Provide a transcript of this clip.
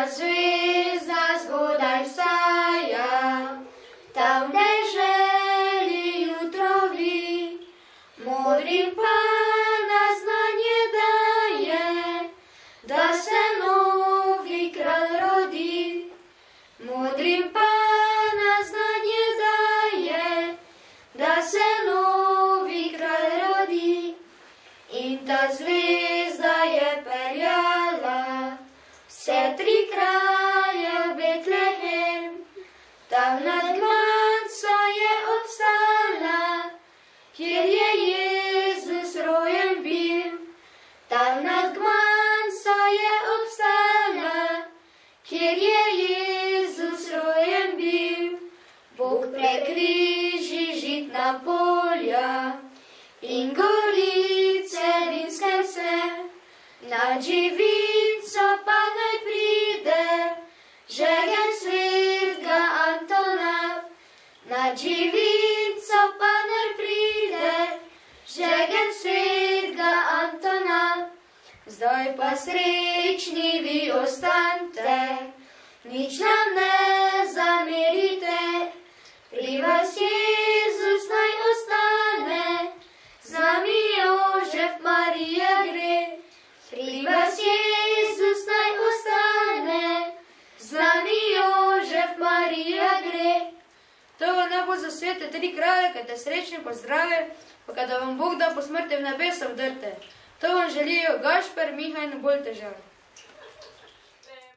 ta zvezda zgodaj vstaja, tam v deželi jutro vi, modrim Pana znanje daje, da se novi kralj rodi. Modrim Pana znanje daje, da se novi kralj rodi. In ta zvezda je peljala vse tri kralje v Betlehem, tam nad Gmanco je obstala, kjer je Jezus rojen bil. Tam nad Gmanco je obstala, kjer je Jezus rojen bil. Bog prekriži žitna polja in gorice vinske vse, nad živinco pa naj pride žegen svetega Antona. Nad živinco pa naj pride žegen svetega Antona. Zdaj pa srečni vi ostanite, nič nam ne zamerite, pri vas Jezus naj ostane, z nami Jožef Marija gre. Pri vas Jezus naj ostane, z nami Jožef Marija gre. To vam naj bo za svete tri kralje, kaj te srečni pozdrave, pa kada vam Bog da po smrti v nebesa vdrte. To vam želijo Gašper, Miha in Boltežar.